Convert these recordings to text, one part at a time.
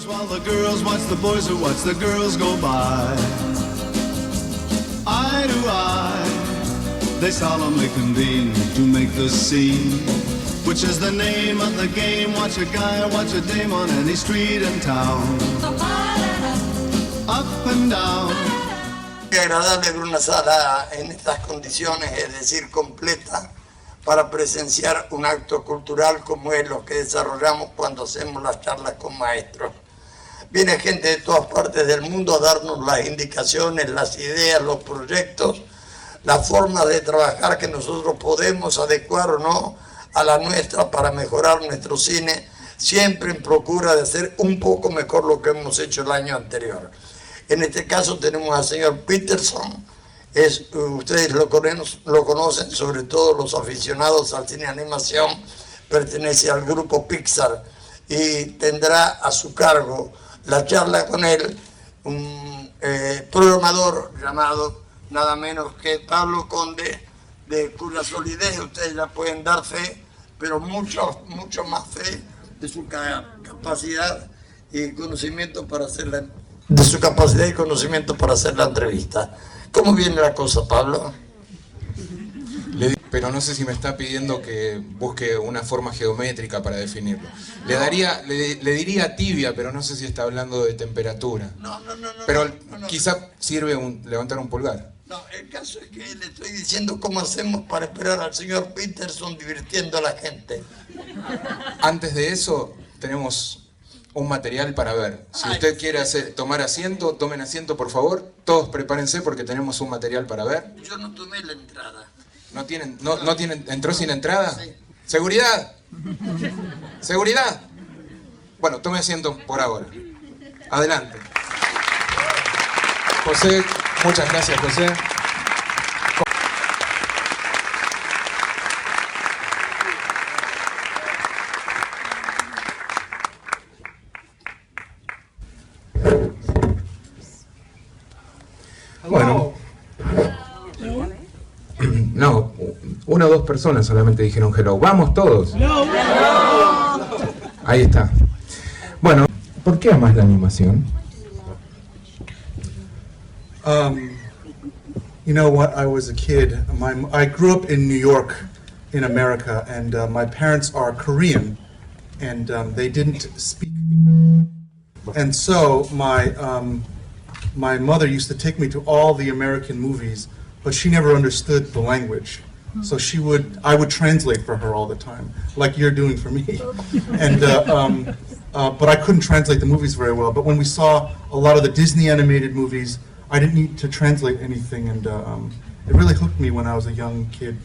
While the girls watch the boys who watch the girls go by, eye to eye, they solemnly convene to make the scene, which is the name of the game. Watch a guy or watch a dame on any street in town, up and down. Qué agradable ver una sala en estas condiciones, es decir, completa, para presenciar un acto cultural como es lo que desarrollamos cuando hacemos las charlas con maestros. Viene gente de todas partes del mundo a darnos las indicaciones, las ideas, los proyectos, la forma de trabajar que nosotros podemos adecuar o no a la nuestra para mejorar nuestro cine, siempre en procura de hacer un poco mejor lo que hemos hecho el año anterior. En este caso tenemos al señor Peter Sohn. Ustedes lo conocen, sobre todo los aficionados al cine de animación, pertenece al grupo Pixar y tendrá a su cargo la charla con él un programador llamado nada menos que Pablo Conde, de cuya solidez ustedes ya pueden dar fe, pero mucho más fe de su capacidad y conocimiento para hacer la entrevista. ¿Cómo viene la cosa, Pablo? Pero no sé si me está pidiendo que busque una forma geométrica para definirlo. Le diría tibia, pero no sé si está hablando de temperatura. No. Pero quizá sirve levantar un pulgar. No, el caso es que le estoy diciendo cómo hacemos para esperar al señor Peterson divirtiendo a la gente. Antes de eso, tenemos un material para ver. Si usted quiere tomar asiento, tomen asiento, por favor. Todos prepárense porque tenemos un material para ver. Yo no tomé la entrada. ¿No tienen, entró sin entrada? Sí. ¿Seguridad? ¿Seguridad? Bueno, tome asiento por ahora. Adelante. José, muchas gracias, José. Bueno. No, una o dos personas solamente dijeron hello. ¡Vamos todos! Ahí está. Bueno, ¿por qué amas la animación? You know, when I was a kid, I grew up in New York, in America, and my parents are Korean, and they didn't speak English. And so my mother used to take me to all the American movies, but she never understood the language. So I would translate for her all the time, like you're doing for me. And but I couldn't translate the movies very well. But when we saw a lot of the Disney animated movies, I didn't need to translate anything, and it really hooked me when I was a young kid.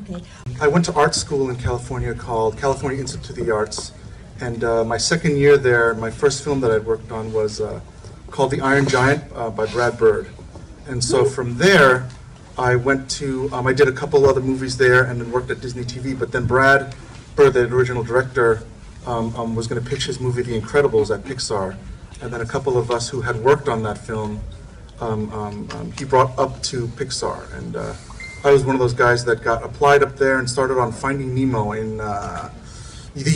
Okay. I went to art school in California called California Institute of the Arts, and my second year there, my first film that I'd worked on was called The Iron Giant by Brad Bird. And so from there, I went to, I did a couple other movies there and then worked at Disney TV, but then Brad Bird, the original director, was going to pitch his movie The Incredibles at Pixar, and then a couple of us who had worked on that film, he brought up to Pixar, and I was one of those guys that got applied up there and started on Finding Nemo in the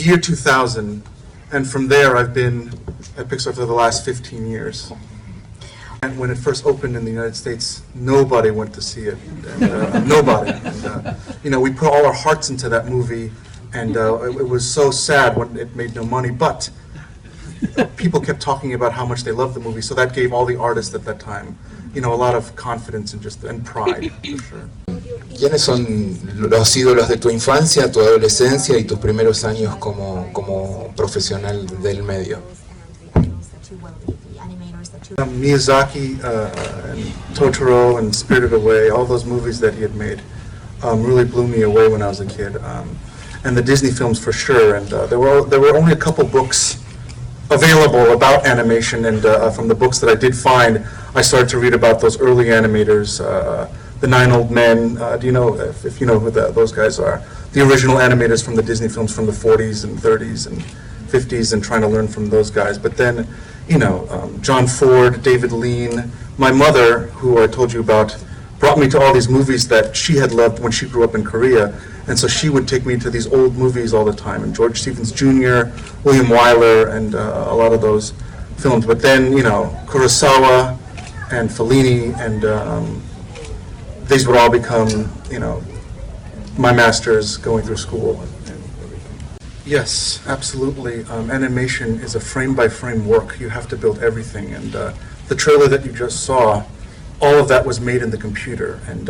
year 2000, and from there I've been at Pixar for the last 15 years. And when it first opened in the United States, nobody went to see it, and, nobody. And, you know, we put all our hearts into that movie, and it was so sad when it made no money, but people kept talking about how much they loved the movie, so that gave all the artists at that time, you know, a lot of confidence and pride, for sure. ¿Quiénes son los ídolos de tu infancia, tu adolescencia y tus primeros años como profesional del medio? Miyazaki and Totoro and Spirited Away, all those movies that he had made really blew me away when I was a kid. And the Disney films for sure, and there were only a couple books available about animation, and from the books that I did find, I started to read about those early animators, the Nine Old Men. Do you know, if you know who those guys are? The original animators from the Disney films from the 40s and 30s and 50s, and trying to learn from those guys. But then, you know, John Ford, David Lean. My mother, who I told you about, brought me to all these movies that she had loved when she grew up in Korea. And so she would take me to these old movies all the time, and George Stevens Jr., William Wyler, and a lot of those films. But then, Kurosawa and Fellini, and these would all become, my masters going through school. Yes, absolutely. Animation is a frame-by-frame work. You have to build everything. And the trailer that you just saw, all of that was made in the computer. And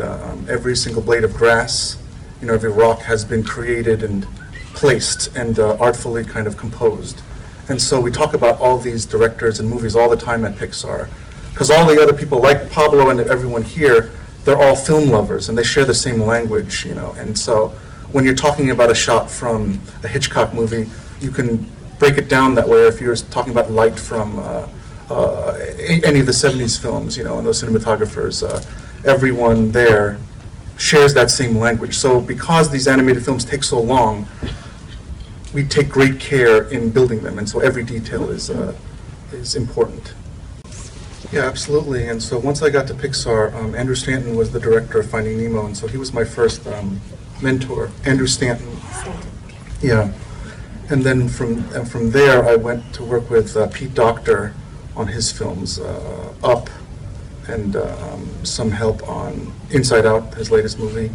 every single blade of grass, every rock has been created and placed and artfully kind of composed. And so we talk about all these directors and movies all the time at Pixar, because all the other people, like Pablo and everyone here, they're all film lovers and they share the same language, And so when you're talking about a shot from a Hitchcock movie, you can break it down that way. If you're talking about light from any of the 70s films, and those cinematographers, everyone there shares that same language. So because these animated films take so long, we take great care in building them, and so every detail is important. Yeah, absolutely. And so once I got to Pixar, Andrew Stanton was the director of Finding Nemo, and so he was my first mentor, Andrew Stanton. Yeah. And then from there, I went to work with Pete Docter on his films, Up, and some help on Inside Out, his latest movie.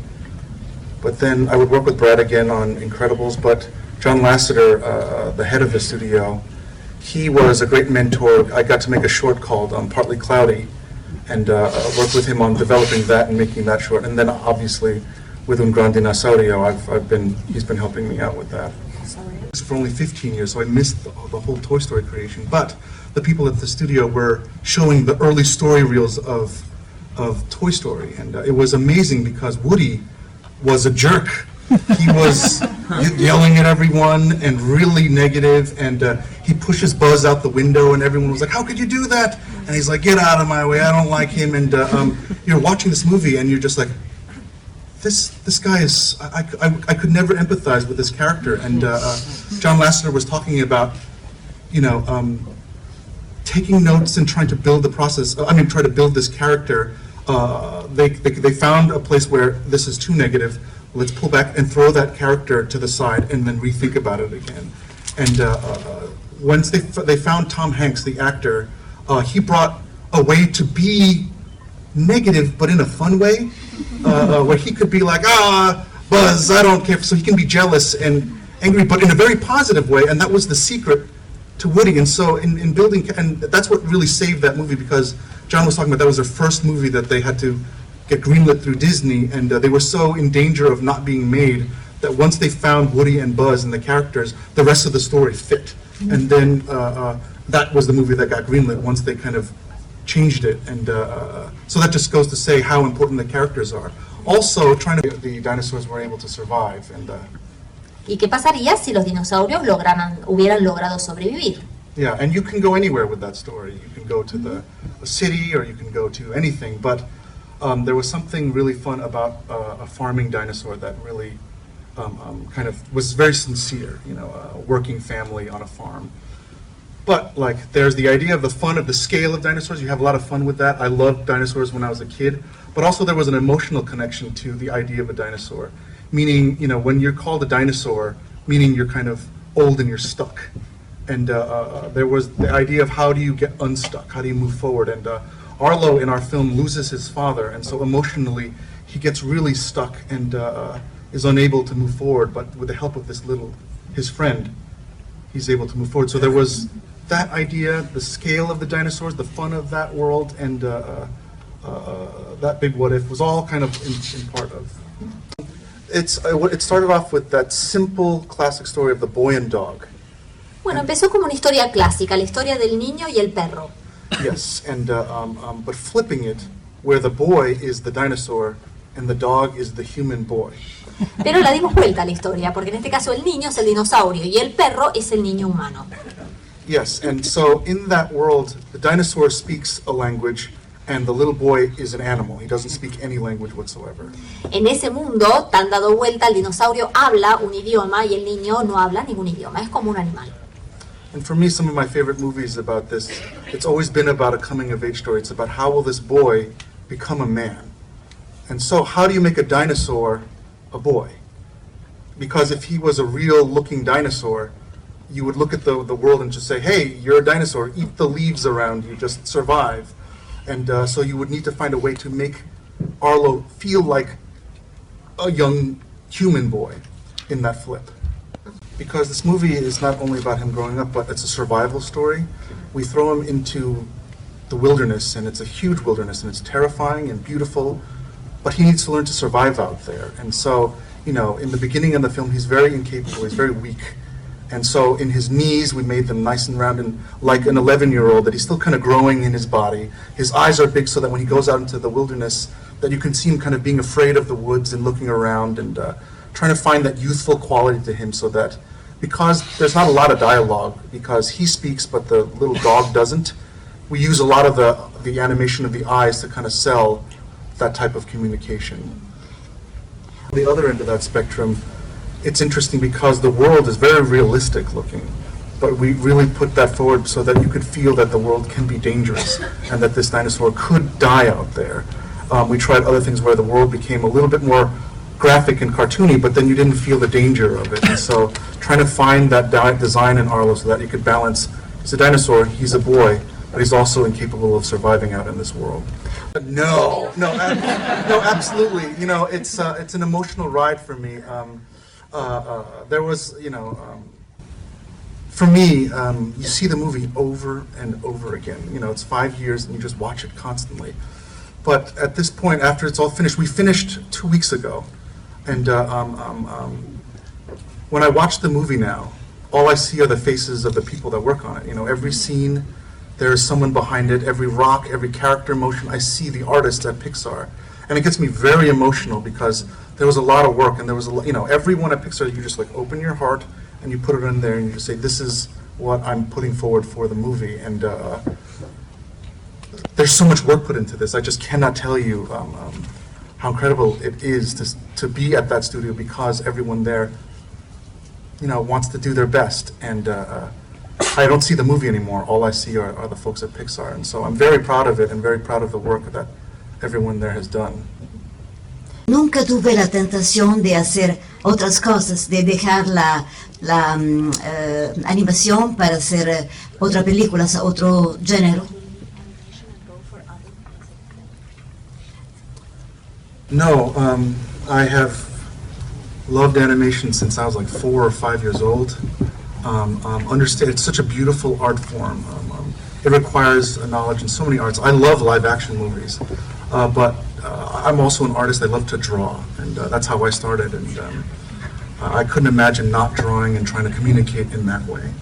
But then I would work with Brad again on Incredibles, but John Lasseter, the head of the studio, he was a great mentor. I got to make a short called Partly Cloudy, and work with him on developing that and making that short. And then obviously with Un Gran Dinosaurio, he's been helping me out with that. For only 15 years, so I missed the whole Toy Story creation. But the people at the studio were showing the early story reels of Toy Story, and it was amazing because Woody was a jerk. He was yelling at everyone and really negative, and he pushes Buzz out the window, and everyone was like, "How could you do that?" And he's like, "Get out of my way, I don't like him." And you're watching this movie, and you're just like, this guy is, I could never empathize with this character. And John Lasseter was talking about, taking notes and trying to build the process, try to build this character. They found a place where this is too negative. Let's pull back and throw that character to the side and then rethink about it again. And once they found Tom Hanks, the actor, he brought a way to be negative, but in a fun way, where he could be like, Buzz, I don't care. So he can be jealous and angry, but in a very positive way. And that was the secret to Woody. And so in building, and that's what really saved that movie, because John was talking about that was their first movie that they had to get greenlit through Disney, and they were so in danger of not being made that once they found Woody and Buzz and the characters, the rest of the story fit. And then that was the movie that got greenlit once they kind of changed it. And so that just goes to say how important the characters are. Also, the dinosaurs were able to survive. And ¿Y qué pasaría si los dinosaurios hubieran logrado sobrevivir? Yeah, and you can go anywhere with that story. You can go to a city, or you can go to anything, but there was something really fun about a farming dinosaur that really kind of was very sincere, a working family on a farm. But there's the idea of the fun of the scale of dinosaurs. You have a lot of fun with that. I loved dinosaurs when I was a kid, but also there was an emotional connection to the idea of a dinosaur. Meaning, when you're called a dinosaur, meaning you're kind of old and you're stuck. And there was the idea of how do you get unstuck? How do you move forward? And Arlo in our film loses his father, and so emotionally he gets really stuck and is unable to move forward. But with the help of his friend, he's able to move forward. So there was that idea, the scale of the dinosaurs, the fun of that world, and that big what if was all kind of in part of. It started off with that simple classic story of the boy and dog. Bueno, empezó como una historia clásica, la historia del niño y el perro. Yes, and but flipping it, where the boy is the dinosaur and the dog is the human boy. Pero la dimos vuelta a la historia, porque en este caso el niño es el dinosaurio y el perro es el niño humano. Yes, and so in that world, the dinosaur speaks a language and the little boy is an animal. He doesn't speak any language whatsoever. En ese mundo, tan dado vuelta, el dinosaurio habla un idioma y el niño no habla ningún idioma, es como un animal. And for me, some of my favorite movies about this, it's always been about a coming-of-age story. It's about how will this boy become a man? And so how do you make a dinosaur a boy? Because if he was a real-looking dinosaur, you would look at the world and just say, hey, you're a dinosaur, eat the leaves around you, just survive. And so you would need to find a way to make Arlo feel like a young human boy in that flip. Because this movie is not only about him growing up, but it's a survival story. We throw him into the wilderness, and it's a huge wilderness, and it's terrifying and beautiful, but he needs to learn to survive out there. And so, you know, in the beginning of the film, he's very incapable, he's very weak. And so in his knees, we made them nice and round and like an 11-year-old, that he's still kind of growing in his body. His eyes are big so that when he goes out into the wilderness, that you can see him kind of being afraid of the woods and looking around and trying to find that youthful quality to him, so that, because there's not a lot of dialogue, because he speaks but the little dog doesn't, we use a lot of the animation of the eyes to kind of sell that type of communication. On the other end of that spectrum, it's interesting because the world is very realistic looking, but we really put that forward so that you could feel that the world can be dangerous and that this dinosaur could die out there. We tried other things where the world became a little bit more graphic and cartoony, but then you didn't feel the danger of it. And so trying to find that design in Arlo so that you could balance, he's a dinosaur, he's a boy, but he's also incapable of surviving out in this world. No, absolutely. You know, it's an emotional ride for me. There was, you know, for me, you see the movie over and over again. You know, it's 5 years and you just watch it constantly. But at this point, after it's all finished, we finished 2 weeks ago. And when I watch the movie now, all I see are the faces of the people that work on it. You know, every scene, there is someone behind it. Every rock, every character motion, I see the artists at Pixar. And it gets me very emotional because there was a lot of work, and there was you know, everyone at Pixar, you just like open your heart and you put it in there and you just say, this is what I'm putting forward for the movie. And there's so much work put into this. I just cannot tell you how incredible it is to be at that studio, because everyone there, you know, wants to do their best. And I don't see the movie anymore. All I see are the folks at Pixar. And so I'm very proud of it and very proud of the work that everyone there has done. Nunca tuve la tentación de hacer otras cosas, de dejar la animación para hacer otra película, otro género. No, I have loved animation since I was like 4 or 5 years old. Understand, it's such a beautiful art form. It requires a knowledge in so many arts. I love live action movies, but I'm also an artist. I love to draw, and that's how I started. And I couldn't imagine not drawing and trying to communicate in that way.